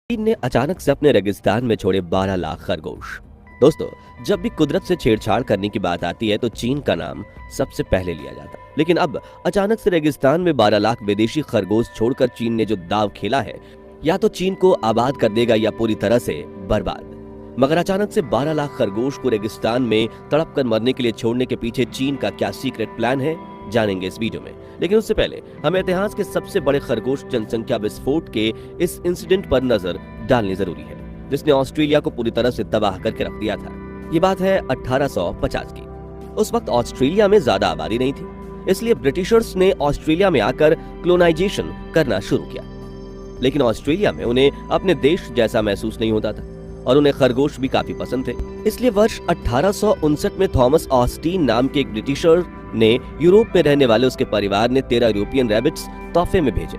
चीन ने अचानक से अपने रेगिस्तान में छोड़े 12 लाख खरगोश। दोस्तों, जब भी कुदरत से छेड़छाड़ करने की बात आती है तो चीन का नाम सबसे पहले लिया जाता है। लेकिन अब अचानक से रेगिस्तान में 12 लाख विदेशी खरगोश छोड़कर चीन ने जो दाव खेला है, या तो चीन को आबाद कर देगा या पूरी तरह से बर्बाद। मगर अचानक से 12 लाख खरगोश को रेगिस्तान में तड़प कर मरने के लिए छोड़ने के पीछे चीन का क्या सीक्रेट प्लान है, जानेंगे इस वीडियो में। लेकिन उससे पहले हमें इतिहास के सबसे बड़े खरगोश जनसंख्या विस्फोट के इस इंसिडेंट पर नजर डालनी जरूरी है, जिसने ऑस्ट्रेलिया को पूरी तरह से तबाह करके रख दिया था। ये बात है 1850 की। उस वक्त ऑस्ट्रेलिया में ज्यादा आबादी नहीं थी, इसलिए ब्रिटिशर्स ने ऑस्ट्रेलिया में आकर कोलोनाइजेशन करना शुरू किया। लेकिन ऑस्ट्रेलिया में उन्हें अपने देश जैसा महसूस नहीं होता था और उन्हें खरगोश भी काफी पसंद थे। इसलिए वर्ष 1859 में थॉमस ऑस्टीन नाम के एक ब्रिटिशर ने यूरोप में रहने वाले उसके परिवार ने 13 यूरोपियन रैबिट्स तोहफे में भेजे,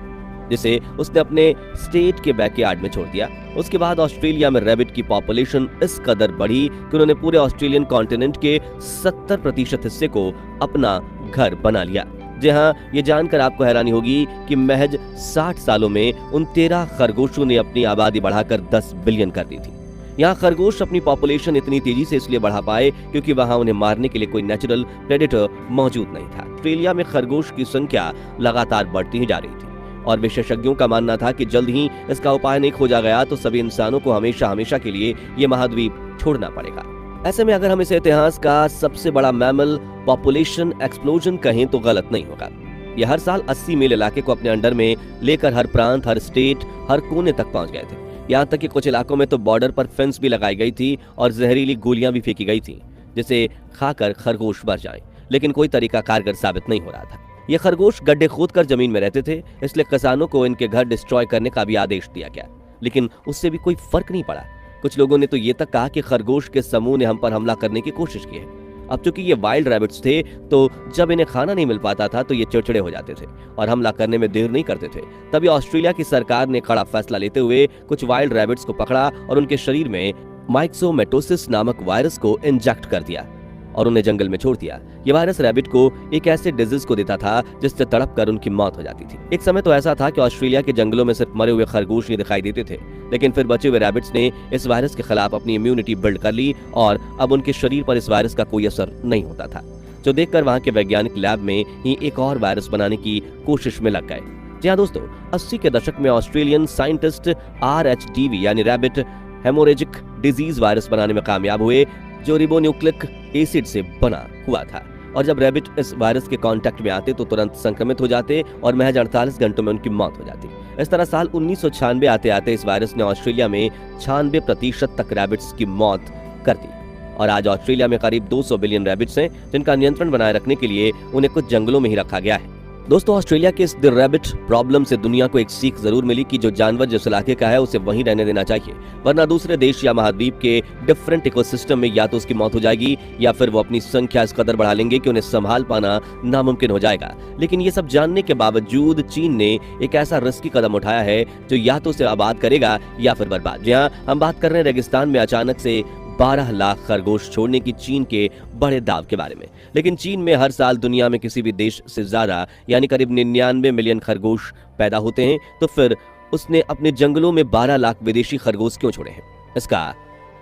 जिसे उसने अपने स्टेट के बैकयार्ड में छोड़ दिया। उसके बाद ऑस्ट्रेलिया में रैबिट की पॉपुलेशन इस कदर बढ़ी कि उन्होंने पूरे ऑस्ट्रेलियन कॉन्टिनेंट के 70% हिस्से को अपना घर बना लिया। जी हाँ, ये जानकर आपको हैरानी होगी कि महज 60 सालों में उन 13 खरगोशों ने अपनी आबादी बढ़ाकर 10 बिलियन कर दी थी। यहाँ खरगोश अपनी पॉपुलेशन इतनी तेजी से इसलिए बढ़ा पाए क्योंकि वहाँ उन्हें मारने के लिए कोई नेचुरल प्रेडेटर मौजूद नहीं था। ऑस्ट्रेलिया में खरगोश की संख्या लगातार बढ़ती ही जा रही थी और विशेषज्ञों का मानना था कि जल्द ही इसका उपाय नहीं खोजा गया तो सभी इंसानों को हमेशा हमेशा के लिए ये महाद्वीप छोड़ना पड़ेगा। ऐसे में अगर हम इसे इतिहास का सबसे बड़ा मैमल पॉपुलेशन एक्सप्लोजन कहें तो गलत नहीं होगा। यह हर साल 80 मील इलाके को अपने अंडर में लेकर हर प्रांत, हर स्टेट, हर कोने तक पहुंच गए थे। यहाँ तक कि कुछ इलाकों में तो बॉर्डर पर फेंस भी लगाई गई थी और जहरीली गोलियां भी फेंकी गई थी, जिसे खाकर खरगोश मर जाएं। लेकिन कोई तरीका कारगर साबित नहीं हो रहा था। ये खरगोश गड्ढे खोदकर जमीन में रहते थे, इसलिए किसानों को इनके घर डिस्ट्रॉय करने का भी आदेश दिया गया, लेकिन उससे भी कोई फर्क नहीं पड़ा। कुछ लोगों ने तो ये तक कहा कि खरगोश के समूह ने हम पर हमला करने की कोशिश की है। अब चूंकि ये वाइल्ड रैबिट्स थे तो जब इन्हें खाना नहीं मिल पाता था तो ये चिड़चिड़े हो जाते थे और हमला करने में देर नहीं करते थे। तभी ऑस्ट्रेलिया की सरकार ने कड़ा फैसला लेते हुए कुछ वाइल्ड रैबिट्स को पकड़ा और उनके शरीर में माइक्सोमेटोसिस नामक वायरस को इंजेक्ट कर दिया और उन्हें जंगल में छोड़ दिया। ये वायरस रैबिट को एक ऐसे डिजीज को देता था जिससे तड़प कर उनकी मौत हो जाती थी। एक समय तो ऐसा था कि ऑस्ट्रेलिया के जंगलों में सिर्फ मरे हुए खरगोश ही दिखाई देते थे, लेकिन फिर बचे हुए रैबिट्स ने इस वायरस के खिलाफ अपनी इम्यूनिटी बिल्ड कर ली और अब उनके शरीर पर इस वायरस का कोई असर नहीं होता था, जो देखकर वहां के वैज्ञानिक लैब में ही एक और वायरस बनाने की कोशिश में लग गए। जी हाँ दोस्तों, 80 के दशक में ऑस्ट्रेलियन साइंटिस्ट RHDV यानी रैबिट हेमोरेजिक डिजीज वायरस बनाने में कामयाब हुए, जो रिबोन्यूक्लिक एसिड से बना हुआ था। और जब रैबिट इस वायरस के कांटेक्ट में आते तो तुरंत संक्रमित हो जाते और महज 48 घंटों में उनकी मौत हो जाती। इस तरह साल 1996 आते आते इस वायरस ने ऑस्ट्रेलिया में 96% तक रैबिट्स की मौत कर दी और आज ऑस्ट्रेलिया में करीब 200 बिलियन रैबिट्स हैं, जिनका नियंत्रण बनाए रखने के लिए उन्हें कुछ जंगलों में ही रखा गया है। दोस्तों, ऑस्ट्रेलिया के इस द रैबिट प्रॉब्लम से दुनिया को एक सीख जरूर मिली कि जो जानवर जिस इलाके का है उसे वहीं रहने देना चाहिए, वरना दूसरे देश या महाद्वीप के डिफरेंट इकोसिस्टम में या तो उसकी मौत हो जाएगी या फिर वो अपनी संख्या इस कदर बढ़ा लेंगे कि उन्हें संभाल पाना नामुमकिन हो जाएगा। लेकिन ये सब जानने के बावजूद चीन ने एक ऐसा रिस्की कदम उठाया है जो या तो उसे आबाद करेगा या फिर बर्बाद। जी हाँ, हम बात कर रहे हैं रेगिस्तान में अचानक से 12 लाख खरगोश छोड़ने की चीन के बड़े दाव के बारे में। लेकिन चीन में हर साल दुनिया में किसी भी देश से ज्यादा यानी करीब 99 मिलियन खरगोश पैदा होते हैं, तो फिर उसने अपने जंगलों में 12 लाख विदेशी खरगोश क्यों छोड़े हैं? इसका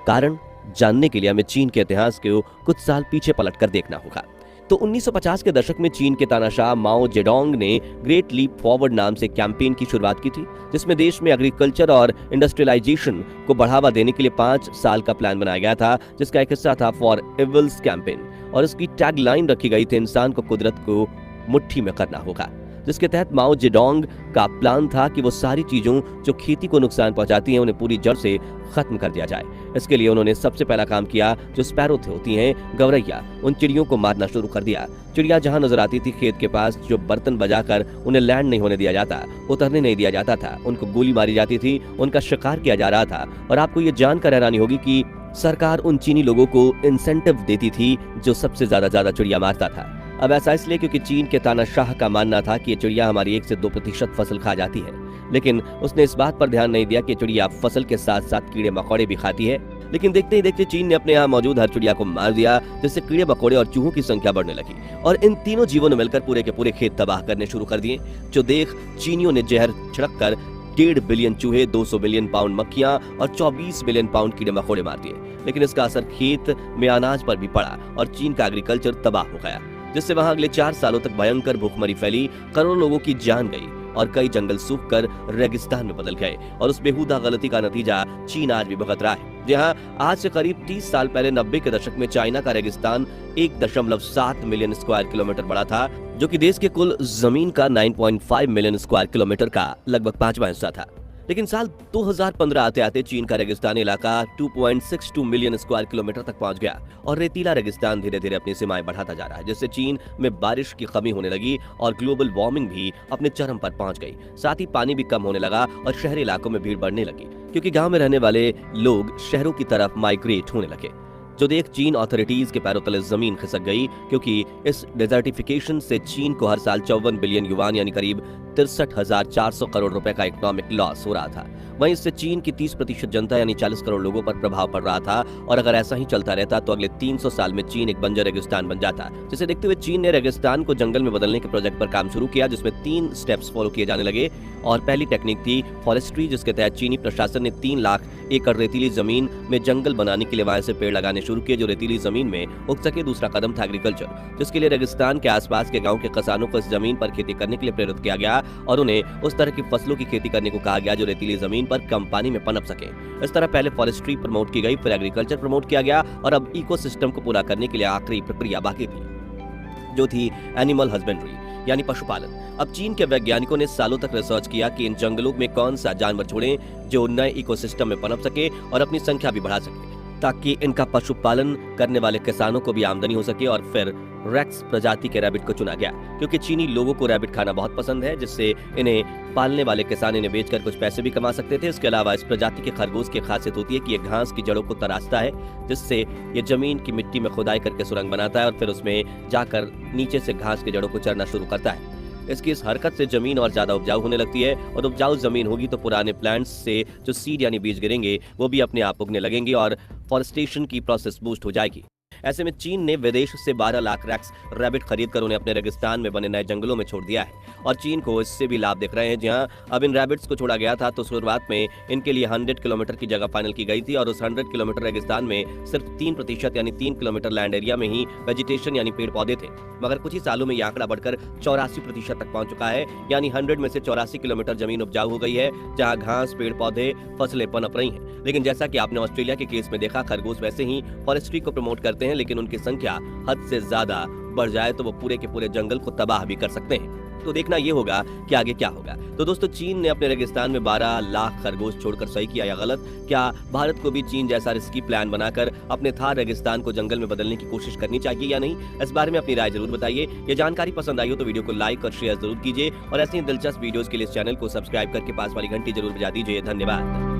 कारण जानने के लिए हमें चीन के इतिहास को कुछ साल पीछे पलट कर देखना होगा। तो 1950 के दशक में चीन के तानाशाह माओ जेडोंग ने ग्रेट लीप फॉरवर्ड नाम से कैंपेन की शुरुआत की थी, जिसमें देश में एग्रीकल्चर और इंडस्ट्रियलाइजेशन को बढ़ावा देने के लिए 5 साल का प्लान बनाया गया था, जिसका एक हिस्सा था फॉर एविल्स कैंपेन और इसकी टैगलाइन रखी गई थी, इंसान को कुदरत को मुट्ठी में करना होगा, जिसके तहत माओ जेडोंग का प्लान था कि वो सारी चीजों जो खेती को नुकसान पहुंचाती हैं उन्हें पूरी जड़ से खत्म कर दिया जाए। इसके लिए उन्होंने सबसे पहला काम किया, जो स्पैरो होती हैं गौरैया, उन चिड़ियों को मारना शुरू कर दिया। चिड़िया जहां नजर आती थी खेत के पास, जो बर्तन बजाकर उन्हें लैंड नहीं होने दिया जाता, उतरने नहीं दिया जाता था, उनको गोली मारी जाती थी, उनका शिकार किया जा रहा था। और आपको ये जानकर हैरानी होगी कि सरकार उन चीनी लोगों को इंसेंटिव देती थी जो सबसे ज्यादा चिड़िया मारता था। अब ऐसा इसलिए क्योंकि चीन के तानाशाह का मानना था कि ये चिड़िया हमारी 1 से 2% फसल खा जाती है, लेकिन उसने इस बात पर ध्यान नहीं दिया कि चिड़िया फसल के साथ साथ कीड़े मकोड़े भी खाती है। लेकिन देखते ही देखते चीन ने अपने यहाँ मौजूद हर चिड़िया को मार दिया, जिससे कीड़े मकोड़े और चूहों की संख्या बढ़ने लगी और इन तीनों जीवों ने मिलकर पूरे के पूरे खेत तबाह करने शुरू कर दिए, जो देख चीनियों ने जहर छिड़क कर 1.5 बिलियन चूहे, 200 मिलियन पाउंड मक्खियां और 24 मिलियन पाउंड कीड़े मकोड़े मार दिए। लेकिन इसका असर खेत में अनाज पर भी पड़ा और चीन का एग्रीकल्चर तबाह हो गया, जिससे वहां अगले 4 सालों तक भयंकर भूखमरी फैली, करोड़ों लोगों की जान गई और कई जंगल सूखकर रेगिस्तान में बदल गए। और उस बेहुदा गलती का नतीजा चीन आज भी भुगत रहा है। जहां आज से करीब 30 साल पहले 90 के दशक में चाइना का रेगिस्तान 1.7 मिलियन स्क्वायर किलोमीटर बड़ा था, जो कि देश के कुल जमीन का 9.5 मिलियन स्क्वायर किलोमीटर का लगभग 5वां हिस्सा था। लेकिन साल 2015 आते आते चीन का रेगिस्तानी इलाका 2.62 मिलियन स्क्वायर किलोमीटर तक पहुंच गया और रेतीला रेगिस्तान धीरे धीरे अपनी सीमाएं बढ़ाता जा रहा है, जिससे चीन में बारिश की कमी होने लगी और ग्लोबल वार्मिंग भी अपने चरम पर पहुंच गई। साथ ही पानी भी कम होने लगा और शहरी इलाकों में भीड़ बढ़ने लगी, क्योंकि गांव में रहने वाले लोग शहरों की तरफ माइग्रेट होने लगे, जो देख चीन अथॉरिटीज के पैरों तले जमीन खिसक गई, क्योंकि इस डेजर्टिफिकेशन से चीन को हर साल 54 बिलियन युआन यानी करीब 63,400 करोड़ रुपए का इकोनॉमिक लॉस हो रहा था। वहीं इससे चीन की 30% जनता यानी 40 करोड़ लोगों पर प्रभाव पड़ रहा था और अगर ऐसा ही चलता रहता तो अगले 300 साल में चीन एक बंजर रेगिस्तान बन जाता। जिसे देखते हुए चीन ने रेगिस्तान को जंगल में बदलने के प्रोजेक्ट पर काम शुरू किया, जिसमें 3 स्टेप्स फॉलो किए जाने लगे। और पहली टेक्निक थी फॉरेस्ट्री, जिसके तहत चीनी प्रशासन ने 3 लाख एकड़ रेतीली जमीन में जंगल बनाने के लिए वहां से पेड़ लगाने शुरू किए, जो रेतीली जमीन में उग सके। दूसरा कदम था एग्रीकल्चर, जिसके लिए रेगिस्तान के आसपास के गांव के किसानों को इस जमीन पर खेती करने के लिए प्रेरित किया गया और उन्हें उस तरह की फसलों की खेती करने को कहा गया जो रेतीली जमीन पर कम पानी में पनप सके। इस तरह पहले फॉरेस्ट्री प्रमोट की गई, फिर एग्रीकल्चर प्रमोट किया गया और अब इकोसिस्टम को पूरा करने के लिए आखिरी प्रक्रिया बाकी थी, जो थी एनिमल हस्बेंड्री यानी पशुपालन। अब चीन के वैज्ञानिकों ने सालों तक रिसर्च किया कि इन जंगलों में कौन सा जानवर छोड़ें जो नए इकोसिस्टम में पनप सके और अपनी संख्या भी बढ़ा सके, ताकि इनका पशुपालन करने वाले किसानों को भी आमदनी हो सके। और फिर रेक्स प्रजाति के रैबिट को चुना गया, क्योंकि चीनी लोगों को रैबिट खाना बहुत पसंद है, जिससे इन्हें पालने वाले किसान इन्हें बेचकर कुछ पैसे भी कमा सकते थे। इसके अलावा इस प्रजाति के खरगोश की खासियत होती है कि ये घास की जड़ों को तराशता है, जिससे ये जमीन की मिट्टी में खुदाई करके सुरंग बनाता है और फिर उसमें जाकर नीचे से घास की जड़ों को चरना शुरू करता है। इसकी इस हरकत से जमीन और ज्यादा उपजाऊ होने लगती है और उपजाऊ जमीन होगी तो पुराने प्लांट्स से जो सीड यानी बीज गिरेंगे वो भी अपने आप उगने लगेंगे और फॉरेस्टेशन की प्रोसेस बूस्ट हो जाएगी। ऐसे में चीन ने विदेश से 12 लाख रेक्स रैबिट खरीद कर उन्हें अपने रेगिस्तान में बने नए जंगलों में छोड़ दिया है और चीन को इससे भी लाभ दिख रहे हैं। जहां अब इन रैबिट्स को छोड़ा गया था तो शुरुआत में इनके लिए 100 किलोमीटर की जगह फाइनल की गई थी और उस 100 किलोमीटर रेगिस्तान में सिर्फ 3% यानी 3 किलोमीटर लैंड एरिया में ही वेजिटेशन यानी पेड़ पौधे थे। मगर कुछ ही सालों में यह आंकड़ा बढ़कर 84% तक पहुंच चुका है, यानी 100 में से 84 किलोमीटर जमीन उपजाऊ हो गई है, जहां घास, पेड़ पौधे, फसलें पनप रही हैं। लेकिन जैसा कि आपने ऑस्ट्रेलिया के केस में देखा, खरगोश वैसे ही फॉरेस्ट्री को प्रमोट करते हैं, लेकिन उनकी संख्या हद से ज्यादा बढ़ जाए तो वो पूरे के पूरे जंगल को तबाह भी कर सकते हैं। तो देखना ये होगा कि आगे क्या होगा। तो दोस्तों, चीन ने अपने रेगिस्तान में 12 लाख खरगोश छोड़कर सही किया या गलत? क्या भारत को भी चीन जैसा रिस्की प्लान बनाकर अपने थार रेगिस्तान को जंगल में बदलने की कोशिश करनी चाहिए या नहीं? इस बारे में अपनी राय जरूर बताइए। ये जानकारी पसंद आई हो तो वीडियो को लाइक और शेयर जरूर कीजिए और ऐसी ही दिलचस्प वीडियोस के लिए इस चैनल को सब्सक्राइब करके पास वाली घंटी जरूर बजा दीजिए। धन्यवाद।